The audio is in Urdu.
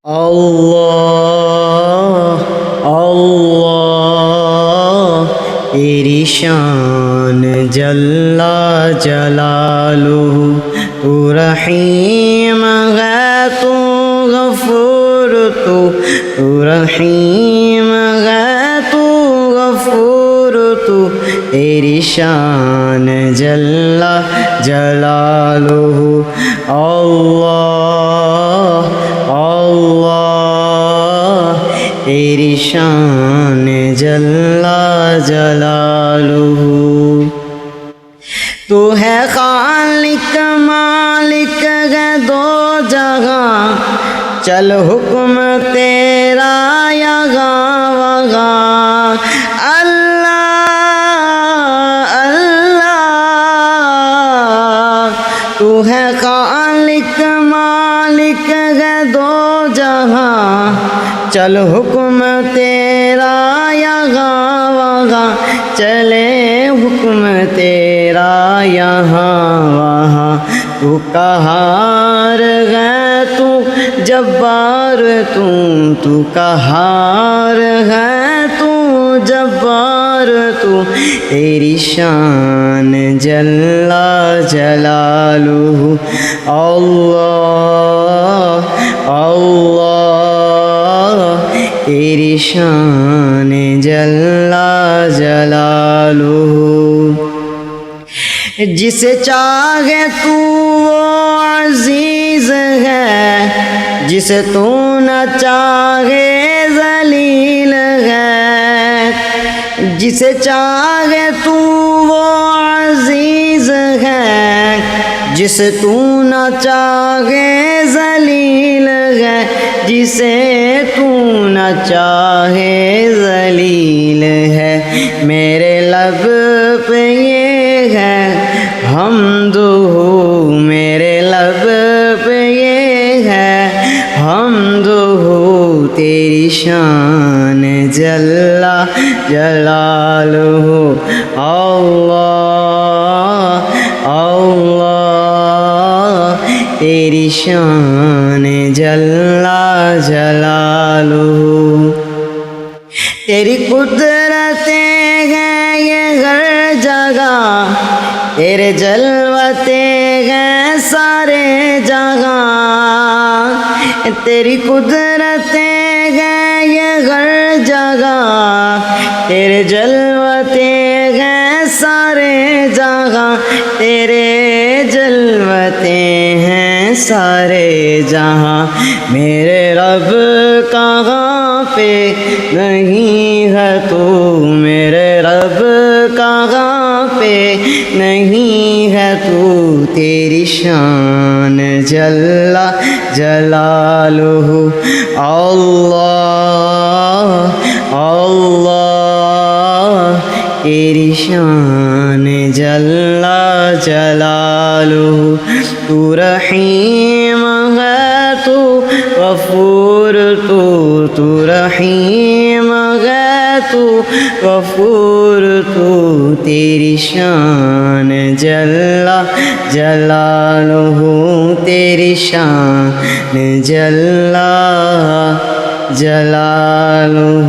اللہ اللہ تیری شان جل جلالہ، تو رحیم ہے تو غفور، تو رحیم ہے تو غفور، تو تیری شان جل جلالہ۔ اللہ اللہ تیری شان جل جلالہ، تو ہے خالق مالک ہے دو جہاں، چل حکم تیرا یہاں وہاں۔ اللہ اللہ تو ہے خالق مالک ہے دو جہاں، چل حکم تیرا یہاں وہاں، چلے حکم تیرا یہاں وہاں۔ تو قہار ہے تو جبار، تو قہار ہے تو جبار، تو تیری شان جل جلالہ۔ اللہ اللہ تیری شان جل جلالہ، جسے چاہے تو وہ عزیز ہے، جسے تو نہ چاہے ذلیل ہے، جسے چاہے تو وہ عزیز ہے، جسے تو نہ چاہے ذلیل ہے، جسے تو نہ چاہے ذلیل ہے۔ میرے لب پہ یہ ہے حمد ہو، میرے لب پہ یہ ہے حمد ہو، تیری شان جل جلالہ۔ اللہ اللہ تیری شان جل جلالہ، تیری قدرتیں ہیں یہ ہر جگہ، تیرے جلوتے ہیں سارے جہاں، تیری قدرتیں ہیں یہ ہر جگہ، تیرے جلوتے ہیں سارے جہاں، تیرے جلوتے ہیں سارے جہاں۔ میرے رب کہاں پہ نہیں ہے تو، میرے رب کہاں پہ نہیں ہے تو، تیری شان جل جلالہ۔ اللہ اللہ تیری شان جل جلالہ، تو رحیم ہے تو غفور، تو رحیم ہے تو غفور، تو تیری شان جل جلالہ، تیری شان جل جلالہ۔